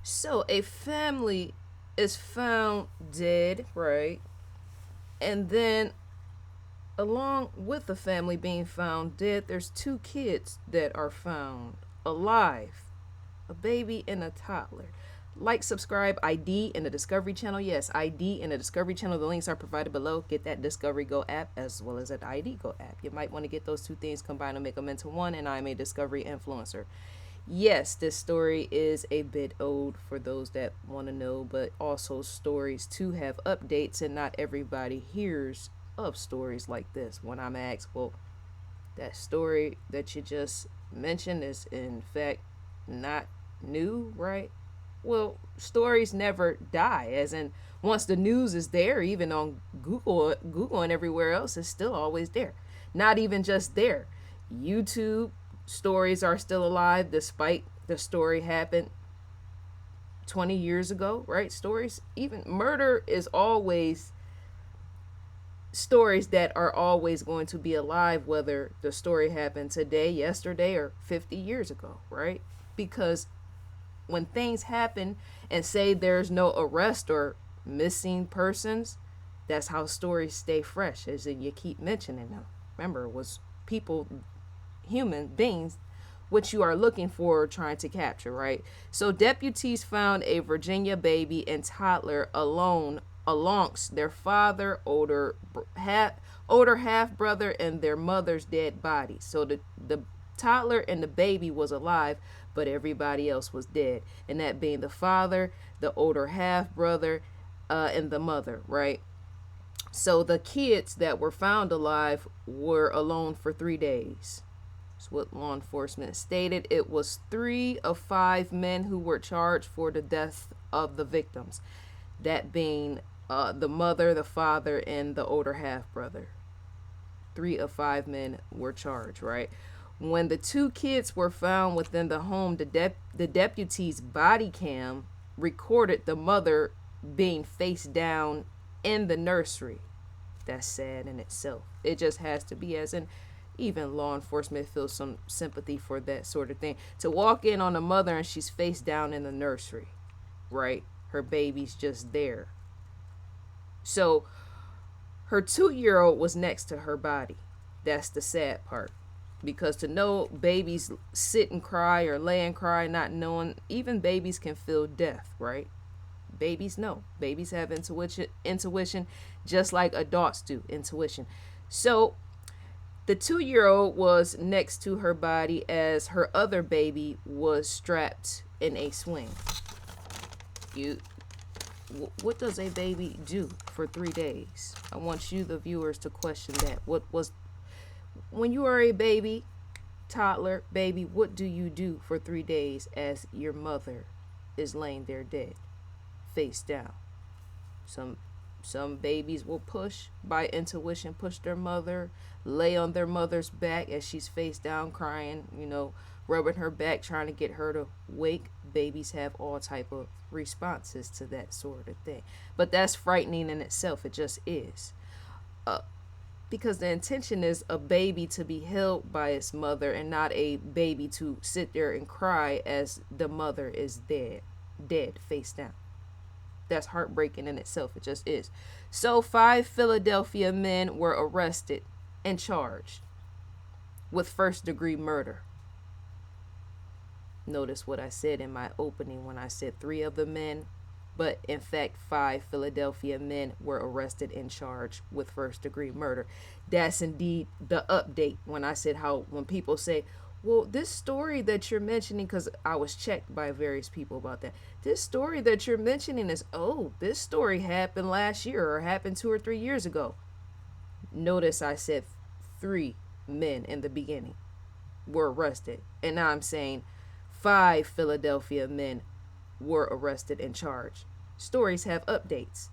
So a family is found dead, right? And then along with the family being found dead, there's two kids that are found alive, a baby and a toddler. Like, subscribe, ID in the Discovery Channel. Yes, ID in the Discovery Channel. The links are provided below. Get that Discovery Go app as well as that ID Go app. You might want to get those two things combined and make them into one, and I'm a Discovery influencer. Yes, this story is a bit old for those that want to know, but also stories too have updates, and not everybody hears of stories like this. When I'm asked, well, that story that you just mentioned is in fact not new, right? Well, stories never die, as in once the news is there, even on Google and everywhere else, it's still always there. Not even just there. YouTube stories are still alive despite the story happened 20 years ago, right? Stories, even murder is always stories that are always going to be alive, whether the story happened today, yesterday, or 50 years ago, right? Because when things happen and say there's no arrest or missing persons, that's how stories stay fresh, as in you keep mentioning them. Remember, it was people, human beings, which you are looking for, trying to capture, right? So deputies found a Virginia baby and toddler alone amongst their father, older half brother, and their mother's dead bodies. So the toddler and the baby was alive, but everybody else was dead, and that being the father, the older half brother, and the mother, right? So the kids that were found alive were alone for 3 days. That's what law enforcement stated. It was 3 of 5 men who were charged for the death of the victims, that being the mother, the father, and the older half brother. 3 of 5 men were charged, right? When the two kids were found within the home, the deputy's body cam recorded the mother being face down in the nursery. That's sad in itself. It just has to be, as in, even law enforcement feels some sympathy for that sort of thing. To walk in on a mother and she's face down in the nursery, right? Her baby's just there. So her 2 year old was next to her body. That's the sad part. Because to know babies sit and cry or lay and cry, not knowing, even babies can feel death, right? Babies know. Babies have intuition just like adults do, intuition. So the 2 year old was next to her body as her other baby was strapped in a swing. You, what does a baby do for 3 days? I want you, the viewers, to question that. What was, when you are a baby, toddler, baby, what do you do for 3 days as your mother is laying there dead, face down? Some babies will push by intuition, push their mother, lay on their mother's back as she's face down crying, rubbing her back, trying to get her to wake. Babies have all type of responses to that sort of thing. But that's frightening in itself. It just is. Because the intention is a baby to be held by its mother and not a baby to sit there and cry as the mother is dead, face down. That's heartbreaking in itself. It just is. So 5 Philadelphia men were arrested and charged with first-degree murder. Notice what I said in my opening when I said 3 of the men, but in fact 5 Philadelphia men were arrested and charged with first-degree murder. That's indeed the update. When I said how, when people say, well, this story that you're mentioning, because I was checked by various people about that, this story that you're mentioning is, oh, this story happened last year or happened 2 or 3 years ago. Notice I said 3 men in the beginning were arrested, and now I'm saying 5 Philadelphia men were arrested and charged. Stories have updates.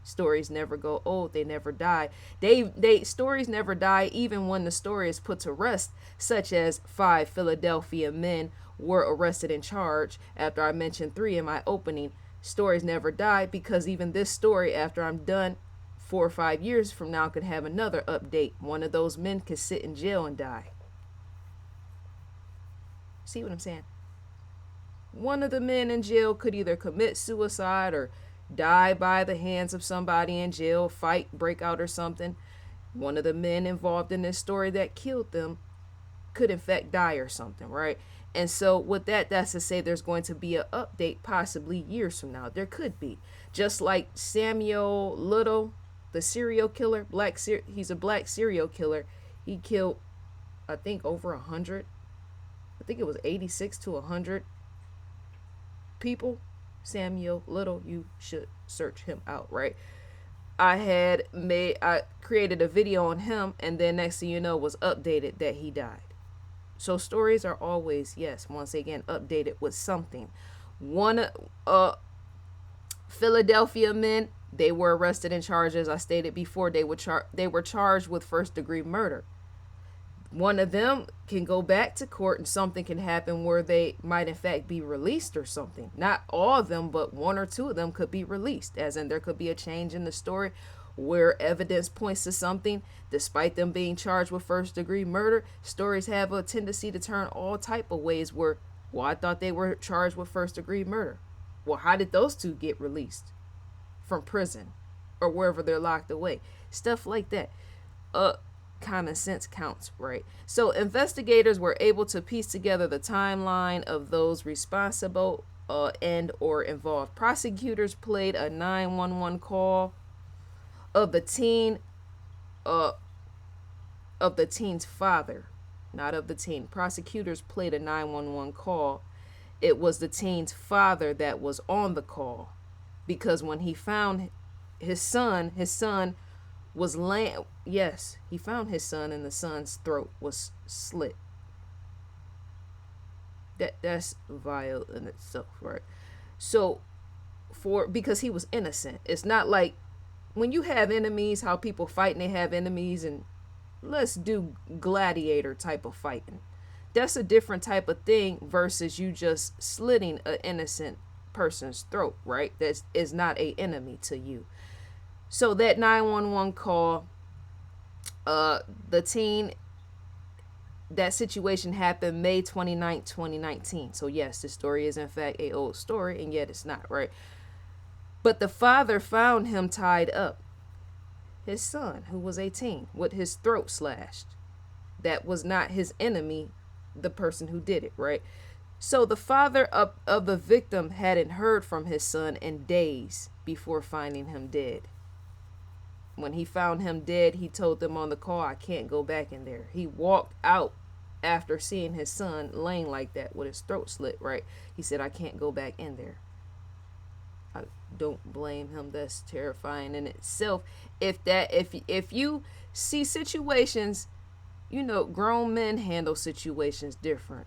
Stories never go old. They never die. They stories never die even when the story is put to rest, such as 5 Philadelphia men were arrested and charged. After I mentioned 3 in my opening, stories never die, because even this story, after I'm done 4 or 5 years from now, could have another update. One of those men could sit in jail and die. See what I'm saying? One of the men in jail could either commit suicide or die by the hands of somebody in jail, fight, break out, or something. One of the men involved in this story that killed them could in fact die or something, right? And so with that, that's to say there's going to be an update possibly years from now. There could be. Just like Samuel Little, the serial killer, he's a black serial killer. He killed, I think, over 100. I think it was 86 to 100 people. Samuel Little, you should search him out, right? I created a video on him, and then next thing you know was updated that he died. So stories are always, yes, once again, updated with something. One Philadelphia men, they were arrested and charged, as I stated before. They were charged with first-degree murder. One of them can go back to court and something can happen where they might in fact be released or something. Not all of them, but one or two of them could be released, as in there could be a change in the story where evidence points to something. Despite them being charged with first-degree murder, stories have a tendency to turn all type of ways where, well, I thought they were charged with first-degree murder. Well, how did those two get released from prison or wherever they're locked away? Stuff like that. Common sense counts, right? So investigators were able to piece together the timeline of those responsible and or involved. Prosecutors played a 911 call of the teen's father, not of the teen. Prosecutors played a 911 call. It was the teen's father that was on the call, because when he found his son was laying. Yes, he found his son, and the son's throat was slit. That's vile in itself, right? So, because he was innocent. It's not like when you have enemies, how people fight and they have enemies, and let's do gladiator type of fighting. That's a different type of thing versus you just slitting an innocent person's throat, right? That is not a enemy to you. So that 911 call, the teen, that situation happened May 29th, 2019. So yes, the story is in fact a old story, and yet it's not, right? But the father found him tied up, his son, who was 18, with his throat slashed. That was not his enemy, the person who did it, right? So the father of the victim hadn't heard from his son in days before finding him dead. When he found him dead, he told them on the call, I can't go back in there. He walked out after seeing his son laying like that with his throat slit, right? He said, I can't go back in there. I don't blame him. That's terrifying in itself. If you see situations, you know, grown men handle situations different.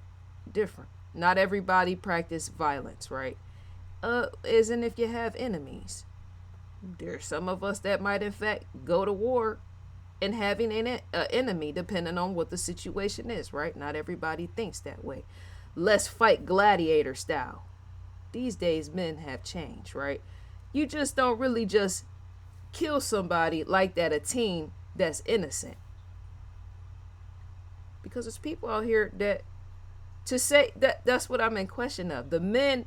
Not everybody practice violence, right? Isn't if you have enemies. There's some of us that might in fact go to war and having an enemy, depending on what the situation is, right? Not everybody thinks that way. Let's fight gladiator style. These days men have changed, right? You just don't really just kill somebody like that, a teen that's innocent. Because there's people out here that, to say that's what I'm in question of. The men,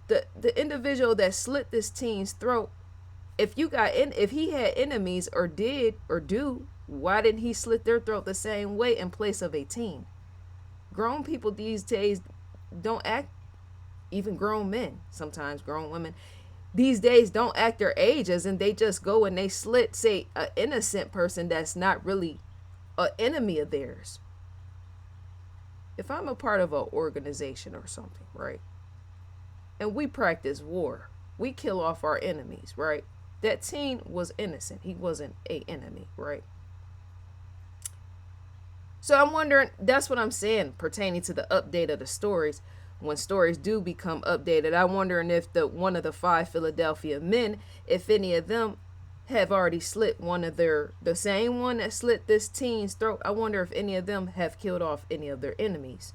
the individual that slit this teen's throat, if he had enemies or did or do, why didn't he slit their throat the same way in place of a teen? Grown people these days don't act, even grown men, sometimes grown women, these days don't act their ages, and they just go and they slit, say, an innocent person that's not really an enemy of theirs. If I'm a part of an organization or something, right, and we practice war, we kill off our enemies, right? That teen was innocent. He wasn't an enemy, right? So I'm wondering, that's what I'm saying pertaining to the update of the stories. When stories do become updated, I'm wondering if one of the 5 Philadelphia men, if any of them have already slit the same one that slit this teen's throat. I wonder if any of them have killed off any of their enemies.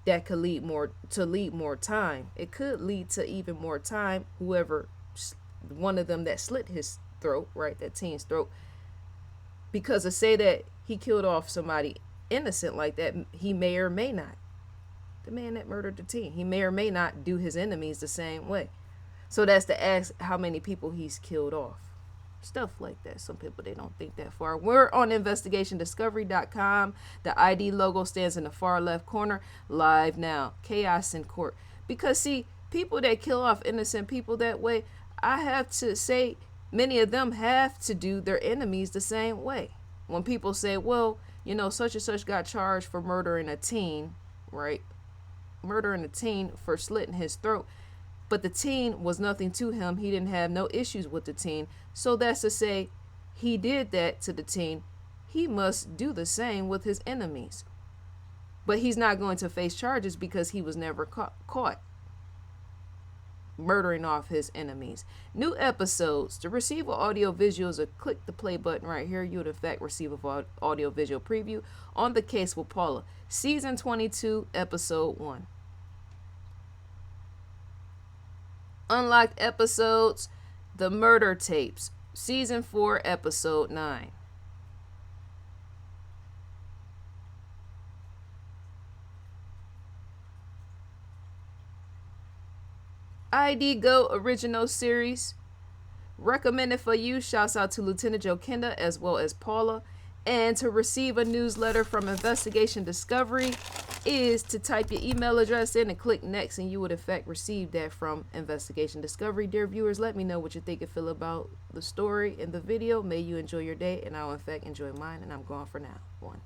That could lead more time. It could lead to even more time. Whoever, one of them that slit his throat, right, that teen's throat, because to say that he killed off somebody innocent like that, he may or may not. The man that murdered the teen. He may or may not do his enemies the same way. So that's to ask how many people he's killed off. Stuff like that. Some people, they don't think that far. We're on investigationdiscovery.com. The ID logo stands in the far left corner. Live now. Chaos in court. Because see, people that kill off innocent people that way, I have to say, many of them have to do their enemies the same way. When people say, well, you know, such and such got charged for murdering a teen, right? Murdering a teen for slitting his throat. But the teen was nothing to him. He didn't have no issues with the teen. So that's to say, he did that to the teen. He must do the same with his enemies. But he's not going to face charges because he was never caught murdering off his enemies. New episodes. To receive audio visuals, click the play button right here. You would in fact receive a audio visual preview on The Case with Paula. Season 22, episode 1. Unlocked episodes. The Murder Tapes. Season 4, episode 9. ID Go original series. Recommended for you. Shouts out to Lieutenant Joe Kenda as well as Paula. And to receive a newsletter from Investigation Discovery is to type your email address in and click next, and you would in fact receive that from Investigation Discovery. Dear viewers, let me know what you think and feel about the story and the video. May you enjoy your day, and I'll in fact enjoy mine, and I'm gone for now. 1.